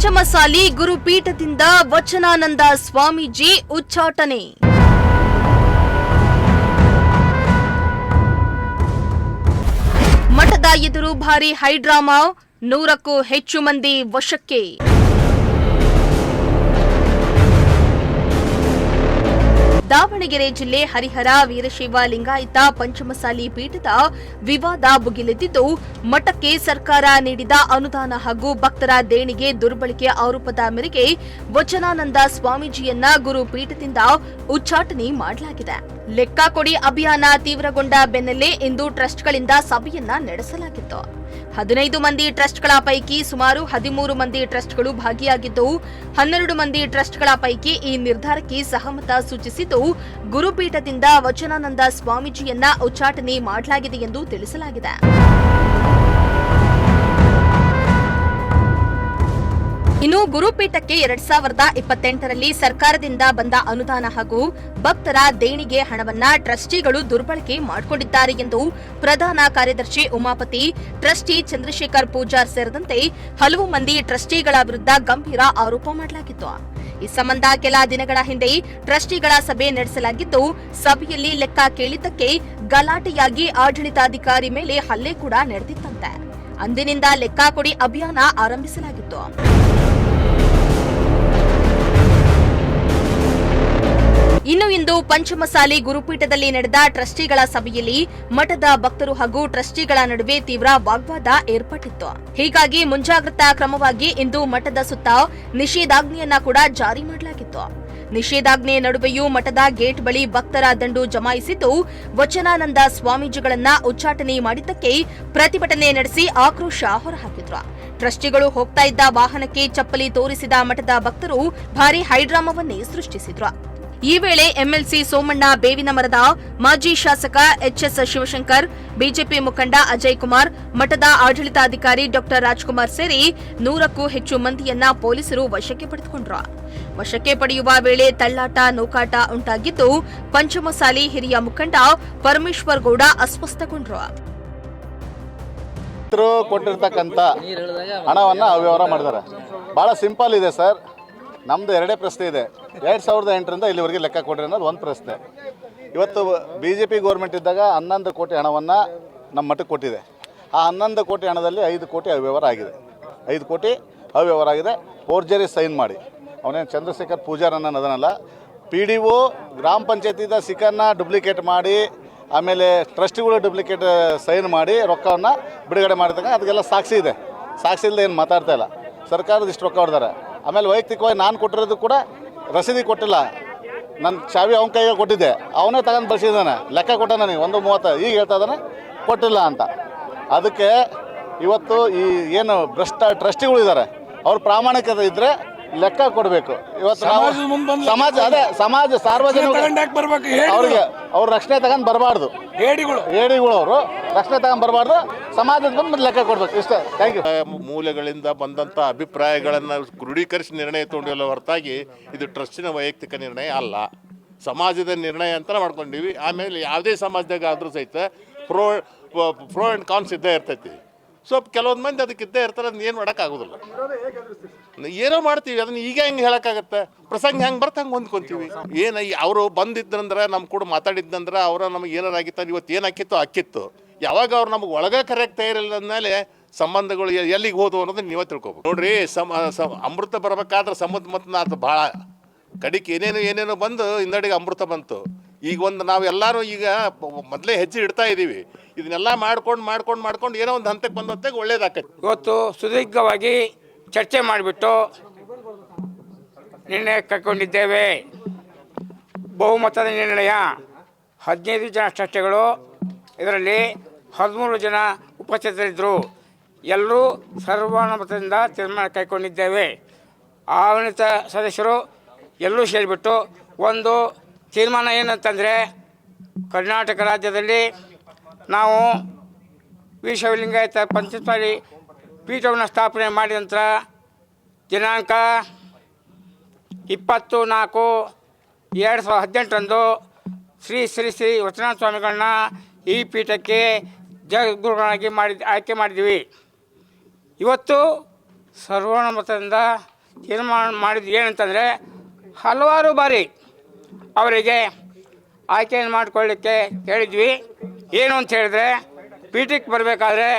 ಪಂಚಮಸಾಲಿ ಗುರುಪೀಠದಿಂದ ವಚನಾನಂದ ಸ್ವಾಮೀಜಿ ಉಚ್ಚಾಟನೆ. ಮಠದ ಎದುರು ಭಾರಿ ಹೈಡ್ರಾಮಾ, 100ಕ್ಕೂ ಹೆಚ್ಚು ಮಂದಿ ವಶಕ್ಕೆ. ದಾವಣಗೆರೆ ಜಿಲ್ಲೆ ಹರಿಹರ ವೀರಶೈವ ಲಿಂಗಾಯತ ಪಂಚಮಸಾಲಿ ಪೀಠದ ವಿವಾದ ಭುಗಿಲೆದ್ದಿದ್ದು, ಮಠಕ್ಕೆ ಸರ್ಕಾರ ನೀಡಿದ ಅನುದಾನ ಹಾಗೂ ಭಕ್ತರ ದೇಣಿಗೆ ದುರ್ಬಳಕೆ ಆರೋಪದ ಮೇರೆಗೆ ವಚನಾನಂದ ಸ್ವಾಮೀಜಿಯನ್ನ ಗುರುಪೀಠದಿಂದ ಉಚ್ಚಾಟನೆ ಮಾಡಲಾಗಿದೆ. ಲೆಕ್ಕ ಕೊಡಿ ಅಭಿಯಾನ ತೀವ್ರಗೊಂಡ ಬೆನ್ನಲ್ಲೇ ಇಂದು ಟ್ರಸ್ಟ್ಗಳಿಂದ ಸಭೆಯನ್ನ ನಡೆಸಲಾಗಿತ್ತು. 15 ಮಂದಿ ಟ್ರಸ್ಟ್ಗಳ ಪೈಕಿ ಸುಮಾರು 13 ಮಂದಿ ಟ್ರಸ್ಟ್ಗಳು ಭಾಗಿಯಾಗಿದ್ದು, 12 ಮಂದಿ ಟ್ರಸ್ಟ್ಗಳ ಪೈಕಿ ಈ ನಿರ್ಧಾರಕ್ಕೆ ಸಹಮತ ಸೂಚಿಸಿದ್ದು, ಗುರುಪೀಠದಿಂದ ವಚನಾನಂದ ಸ್ವಾಮೀಜಿಯನ್ನ ಉಚ್ಚಾಟನೆ ಮಾಡಲಾಗಿದೆ ಎಂದು ತಿಳಿಸಲಾಗಿದೆ. ಇನ್ನು ಗುರುಪೀಠಕ್ಕೆ 2028ರಲ್ಲಿ ಸರ್ಕಾರದಿಂದ ಬಂದ ಅನುದಾನ ಹಾಗೂ ಭಕ್ತರ ದೇಣಿಗೆ ಹಣವನ್ನ ಟ್ರಸ್ಟಿಗಳು ದುರ್ಬಳಕೆ ಮಾಡಿಕೊಂಡಿದ್ದಾರೆ ಎಂದು ಪ್ರಧಾನ ಕಾರ್ಯದರ್ಶಿ ಉಮಾಪತಿ, ಟ್ರಸ್ಟಿ ಚಂದ್ರಶೇಖರ್ ಪೂಜಾರ್ ಸೇರಿದಂತೆ ಹಲವು ಮಂದಿ ಟ್ರಸ್ಟಿಗಳ ವಿರುದ್ಧ ಗಂಭೀರ ಆರೋಪ ಮಾಡಲಾಗಿತ್ತು. ಈ ಸಂಬಂಧ ಕೆಲ ದಿನಗಳ ಹಿಂದೆ ಟ್ರಸ್ಟಿಗಳ ಸಭೆ ನಡೆಸಲಾಗಿದ್ದು, ಸಭೆಯಲ್ಲಿ ಲೆಕ್ಕ ಕೇಳಿದ್ದಕ್ಕೆ ಗಲಾಟೆಯಾಗಿ ಆಡಳಿತಾಧಿಕಾರಿ ಮೇಲೆ ಹಲ್ಲೆ ಕೂಡ ನಡೆದಿತ್ತಂತೆ. ಅಂದಿನಿಂದ ಲೆಕ್ಕ ಕೊಡಿ ಅಭಿಯಾನ ಆರಂಭಿಸಲಾಗಿತ್ತು. ಇನ್ನು ಇಂದು ಪಂಚಮಸಾಲಿ ಗುರುಪೀಠದಲ್ಲಿ ನಡೆದ ಟ್ರಸ್ಟಿಗಳ ಸಭೆಯಲ್ಲಿ ಮಠದ ಭಕ್ತರು ಹಾಗೂ ಟ್ರಸ್ಟಿಗಳ ನಡುವೆ ತೀವ್ರ ವಾಗ್ವಾದ ಏರ್ಪಟ್ಟಿತ್ತು. ಹೀಗಾಗಿ ಮುಂಜಾಗ್ರತಾ ಕ್ರಮವಾಗಿ ಇಂದು ಮಠದ ಸುತ್ತ ನಿಷೇಧಾಜ್ಞೆಯನ್ನ ಕೂಡ ಜಾರಿ ಮಾಡಲಾಗಿತ್ತು. ನಿಷೇಧಾಜ್ಞೆ ನಡುವೆಯೂ ಮಠದ ಗೇಟ್ ಬಳಿ ಭಕ್ತರ ದಂಡು ಜಮಾಯಿಸಿದ್ದು, ವಚನಾನಂದ ಸ್ವಾಮೀಜಿಗಳನ್ನ ಉಚ್ಚಾಟನೆ ಮಾಡಿದ್ದಕ್ಕೆ ಪ್ರತಿಭಟನೆ ನಡೆಸಿ ಆಕ್ರೋಶ ಹೊರಹಾಕಿದ್ರು. ಟ್ರಸ್ಟಿಗಳು ಹೋಗ್ತಾ ಇದ್ದ ವಾಹನಕ್ಕೆ ಚಪ್ಪಲಿ ತೋರಿಸಿದ ಮಠದ ಭಕ್ತರು ಭಾರೀ ಹೈಡ್ರಾಮಾವನ್ನೇ ಸೃಷ್ಟಿಸಿದ್ರು. ಈ ವೇಳೆ ಎಂಎಲ್ಸಿ ಸೋಮಣ್ಣ ಬೇವಿನಮರದ, ಮಾಜಿ ಶಾಸಕ ಎಚ್ಎಸ್ ಶಿವಶಂಕರ್, ಬಿಜೆಪಿ ಮುಖಂಡ ಅಜಯ್ ಕುಮಾರ್, ಮಠದ ಆಡಳಿತಾಧಿಕಾರಿ ಡಾ ರಾಜ್ಕುಮಾರ್ ಸೇರಿ 100ಕ್ಕೂ ಹೆಚ್ಚು ಮಂದಿಯನ್ನ ಪೊಲೀಸರು ವಶಕ್ಕೆ ಪಡೆದುಕೊಂಡರು. ವಶಕ್ಕೆ ಪಡೆಯುವ ವೇಳೆ ತಳ್ಳಾಟ, ನೂಕಾಟ ಉಂಟಾಗಿದ್ದು, ಪಂಚಮಸಾಲಿ ಹಿರಿಯ ಮುಖಂಡ ಪರಮೇಶ್ವರ್ ಗೌಡ ಅಸ್ವಸ್ಥಗೊಂಡರು. ಕೊಟ್ಟಿರ್ತಕ್ಕಂಥ ಹಣವನ್ನ ಅವ್ಯವಹಾರ ಮಾಡಿದ್ದಾರೆ. ಬಹಳ ಸಿಂಪಲ್ ಇದೆ ಸರ್. ನಮ್ಮದು ಎರಡೇ ಪ್ರಶ್ನೆ ಇದೆ. 2008ರಿಂದ ಇಲ್ಲಿವರೆಗೆ ಲೆಕ್ಕ ಕೊಡ್ರಿ ಅನ್ನೋದು ಒಂದು ಪ್ರಶ್ನೆ. ಇವತ್ತು BJP ಗೌರ್ಮೆಂಟ್ ಇದ್ದಾಗ 11 ಕೋಟಿ ಹಣವನ್ನು ನಮ್ಮ ಮಠಕ್ಕೆ ಕೊಟ್ಟಿದೆ. ಆ 11 ಕೋಟಿ ಹಣದಲ್ಲಿ 5 ಕೋಟಿ ಅವ್ಯವಹಾರ ಆಗಿದೆ. 5 ಕೋಟಿ ಅವ್ಯವಹಾರ ಆಗಿದೆ. ಫೋರ್ಜರಿ ಸೈನ್ ಮಾಡಿ, ಅವನೇನು ಚಂದ್ರಶೇಖರ್ ಪೂಜಾರ್ ಅನ್ನೋದನ್ನಲ್ಲ, PDO ಗ್ರಾಮ ಪಂಚಾಯತಿದ ಸಿಕ್ಕನ್ನು ಡುಪ್ಲಿಕೇಟ್ ಮಾಡಿ, ಆಮೇಲೆ ಟ್ರಸ್ಟಿಗಳು ಡುಪ್ಲಿಕೇಟ್ ಸೈನ್ ಮಾಡಿ ರೊಕ್ಕವನ್ನು ಬಿಡುಗಡೆ ಮಾಡಿದಾಗ ಅದಕ್ಕೆಲ್ಲ ಸಾಕ್ಷಿ ಇದೆ. ಸಾಕ್ಷಿ ಇಲ್ಲದೆ ಏನು ಮಾತಾಡ್ತಾ ಇಲ್ಲ. ಸರ್ಕಾರದ ಇಷ್ಟು ರೊಕ್ಕ ಹೊಡೆದಾರೆ. ಆಮೇಲೆ ವೈಯಕ್ತಿಕವಾಗಿ ನಾನು ಕೊಟ್ಟಿರೋದು ಕೂಡ ರಸೀದಿ ಕೊಟ್ಟಿಲ್ಲ. ನನ್ನ ಚಾವಿ ಅವನ ಕೈಗೆ ಕೊಟ್ಟಿದ್ದೆ, ಅವನೇ ತಗೊಂಡು ಬಳಸಿದ್ದಾನೆ. ಲೆಕ್ಕ ಕೊಟ್ಟ ನನಗೆ 1.30. ಈಗ ಹೇಳ್ತಾ ಇದ್ದಾನೆ ಕೊಟ್ಟಿಲ್ಲ ಅಂತ. ಅದಕ್ಕೆ ಇವತ್ತು ಈ ಏನು ಟ್ರಸ್ಟಿಗಳಿದ್ದಾರೆ ಅವ್ರು ಪ್ರಾಮಾಣಿಕತೆ ಇದ್ದರೆ ಲೆಕ್ಕ ಕೊಡಬೇಕು. ಇವತ್ತು ಸಮಾಜ ಸಾರ್ವಜನಿಕ ಅವ್ರಿಗೆ ಅವ್ರ ರಕ್ಷಣೆ ತಗೊಂಡು ಬರಬಾರ್ದು. ಹೇಡಿಗಳು ಅವರು ರಕ್ಷಣೆ ತಗೊಂಡು ಬರಬಾರ್ದು. ಸಮಾಜದ ಬಂದು ಲೆಕ್ಕ ಕೊಡ್ಬೇಕು. ಇಷ್ಟೇ. Thank you. ಮೂಲಗಳಿಂದ ಬಂದಂಥ ಅಭಿಪ್ರಾಯಗಳನ್ನು ಕ್ರೋಢೀಕರಿಸಿ ನಿರ್ಣಯ ತಗೊಂಡಿಲ್ಲ ಹೊರತಾಗಿ ಇದು ಟ್ರಸ್ಟಿನ ವೈಯಕ್ತಿಕ ನಿರ್ಣಯ ಅಲ್ಲ, ಸಮಾಜದ ನಿರ್ಣಯ ಅಂತ ಮಾಡ್ಕೊಂಡಿವಿ. ಆಮೇಲೆ ಯಾವುದೇ ಸಮಾಜದಾಗ ಆದರೂ ಸಹಿತ ಪ್ರೋ ಆ್ಯಂಡ್ ಕಾನ್ಸ್ ಇದ್ದೇ ಇರ್ತೈತಿ. ಸೊ ಕೆಲವೊಂದು ಮಂದಿ ಅದಕ್ಕೆ ಇದ್ದೇ ಇರ್ತಾರೆ. ಅದನ್ನ ಏನು ಮಾಡೋಕ್ಕಾಗೋದಿಲ್ಲ. ಏನೋ ಮಾಡ್ತೀವಿ, ಅದನ್ನ ಈಗ ಹೆಂಗೆ ಹೇಳೋಕ್ಕಾಗತ್ತೆ? ಪ್ರಸಂಗ ಹೆಂಗೆ ಬರ್ತ ಹಂಗೆ ಹೊಂದ್ಕೊಂತೀವಿ. ಏನು ಅವರು ಬಂದಿದ್ದಂದ್ರೆ ನಮ್ಮ ಕೂಡ ಮಾತಾಡಿದ್ದಂದ್ರೆ ಅವರ ನಮಗೆ ಏನಾರಾಗಿತ್ತು, ಇವತ್ತು ಏನು ಅಕ್ಕಿತ್ತು. ಯಾವಾಗ ಅವ್ರು ನಮಗೆ ಒಳಗೆ ಕರೆಕ್ಟ್ ತಯಾರಿಲ್ಲ ಅಂದಮೇಲೆ ಸಂಬಂಧಗಳು ಎಲ್ಲಿಗೆ ಹೋದವು ಅನ್ನೋದನ್ನ ನೀವೇ ತಿಳ್ಕೊಬೇಕು. ನೋಡ್ರಿ, ಅಮೃತ ಬರಬೇಕಾದ್ರೆ ಸಮುದ್ರ ಮತ್ತು ಭಾಳ ಕಡಿಕೆ ಏನೇನೋ ಬಂದು ಹಿಂದಡಿಗೆ ಅಮೃತ ಬಂತು. ಈಗ ಒಂದು ನಾವೆಲ್ಲರೂ ಈಗ ಮೊದಲೇ ಹೆಜ್ಜೆ ಇಡ್ತಾ ಇದ್ದೀವಿ. ಇದನ್ನೆಲ್ಲ ಮಾಡ್ಕೊಂಡು ಏನೋ ಒಂದು ಹಂತಕ್ಕೆ ಬಂದ ಹೊತ್ತಿಗೆ ಒಳ್ಳೇದಾಕೈತಿ. ಇವತ್ತು ಸುದೀರ್ಘವಾಗಿ ಚರ್ಚೆ ಮಾಡಿಬಿಟ್ಟು ನಿರ್ಣಯ ಕೈಗೊಂಡಿದ್ದೇವೆ. ಬಹುಮತದ ನಿರ್ಣಯ. 15 ಜನ ಟ್ರಸ್ಟಿಗಳು, ಇದರಲ್ಲಿ 13 ಜನ ಉಪಸ್ಥಿತರಿದ್ದರು. ಎಲ್ಲರೂ ಸರ್ವಾನುಮತದಿಂದ ತೀರ್ಮಾನ ಕೈಗೊಂಡಿದ್ದೇವೆ. ಆಡಳಿತ ಸದಸ್ಯರು ಎಲ್ಲರೂ ಸೇರಿಬಿಟ್ಟು ಒಂದು ತೀರ್ಮಾನ ಏನಂತಂದರೆ, ಕರ್ನಾಟಕ ರಾಜ್ಯದಲ್ಲಿ ನಾವು ವೀರಶೈವ ಲಿಂಗಾಯತ ಪಂಚಮಸಾಲಿ ಪೀಠವನ್ನು ಸ್ಥಾಪನೆ ಮಾಡಿದ ನಂತರ ದಿನಾಂಕ 20/4/2018 ಶ್ರೀ ವಚನಾನಂದ ಸ್ವಾಮಿಗಳನ್ನ ಈ ಪೀಠಕ್ಕೆ ಜಗದ್ಗುರುಗಳಾಗಿ ಆಯ್ಕೆ ಮಾಡಿದ್ದೀವಿ. ಇವತ್ತು ಸರ್ವಾನುಮತದಿಂದ ತೀರ್ಮಾನ ಮಾಡಿದ್ದು ಏನಂತಂದರೆ ಹಲವಾರು ಬಾರಿ ಅವರಿಗೆ ಆಯ್ಕೆಯನ್ನು ಮಾಡಿಕೊಳ್ಳಿಕ್ಕೆ ಹೇಳಿದ್ವಿ. ಏನು ಅಂತ ಹೇಳಿದ್ರೆ ಪೀಠಕ್ಕೆ ಬರಬೇಕಾದ್ರೆ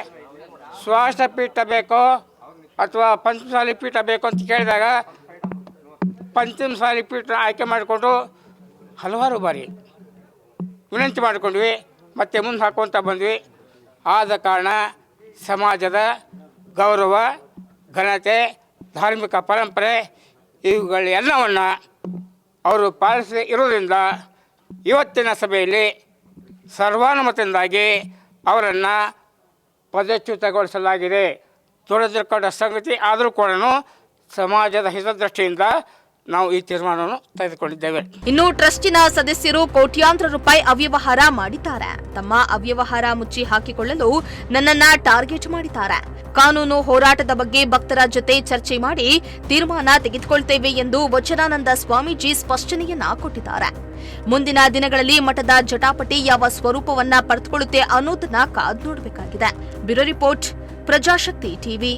ಸ್ವಾಷ್ಟ ಪೀಠ ಬೇಕೋ ಅಥವಾ ಪಂಚಮಸಾಲಿ ಪೀಠ ಬೇಕು ಅಂತ ಕೇಳಿದಾಗ ಪಂಚಮಸಾಲಿ ಪೀಠ ಆಯ್ಕೆ ಮಾಡಿಕೊಂಡು ಹಲವಾರು ಬಾರಿ ವಿನಂತಿ ಮಾಡಿಕೊಂಡ್ವಿ, ಮತ್ತೆ ಮುಂದೆ ಹಾಕ್ಕೊತ ಬಂದ್ವಿ. ಆದ ಕಾರಣ ಸಮಾಜದ ಗೌರವ, ಘನತೆ, ಧಾರ್ಮಿಕ ಪರಂಪರೆ ಇವುಗಳೆಲ್ಲವನ್ನು ಅವರು ಪಾಲಿಸಿ ಇರೋದ್ರಿಂದ ಇವತ್ತಿನ ಸಭೆಯಲ್ಲಿ ಸರ್ವಾನುಮತದಿಂದಾಗಿ ಅವರನ್ನು ಪದಚ್ಯುತಗೊಳಿಸಲಾಗಿದೆ. ದುರದೃಷ್ಟಕರ ಸಂಗತಿ ಆದರೂ ಕೂಡ ಸಮಾಜದ ಹಿತದೃಷ್ಟಿಯಿಂದ ನಾವು ಈ ತೀರ್ಮಾನವನ್ನು ತೆಗೆದುಕೊಂಡಿದ್ದೇವೆ. ಇನ್ನು ಟ್ರಸ್ಟಿನ ಸದಸ್ಯರು ಕೋಟ್ಯಾಂತರ ರೂಪಾಯಿ ಅವ್ಯವಹಾರ ಮಾಡಿದ್ದಾರೆ. ತಮ್ಮ ಅವ್ಯವಹಾರ ಮುಚ್ಚಿ ಹಾಕಿಕೊಳ್ಳಲು ನನ್ನನ್ನ ಟಾರ್ಗೆಟ್ ಮಾಡಿದ್ದಾರೆ. ಕಾನೂನು ಹೋರಾಟದ ಬಗ್ಗೆ ಭಕ್ತರ ಜೊತೆ ಚರ್ಚೆ ಮಾಡಿ ತೀರ್ಮಾನ ತೆಗೆದುಕೊಳ್ತೇವೆ ಎಂದು ವಚನಾನಂದ ಸ್ವಾಮೀಜಿ ಸ್ಪಷ್ಟನೆಯನ್ನ ಕೊಟ್ಟಿದ್ದಾರೆ. ಮುಂದಿನ ದಿನಗಳಲ್ಲಿ ಮಠದ ಜಟಾಪಟಿ ಯಾವ ಸ್ವರೂಪವನ್ನ ಪಡೆದುಕೊಳ್ಳುತ್ತೆ ಅನ್ನೋದನ್ನ ಕಾದು ನೋಡಬೇಕಾಗಿದೆ. Bureau report, Prajashakti TV.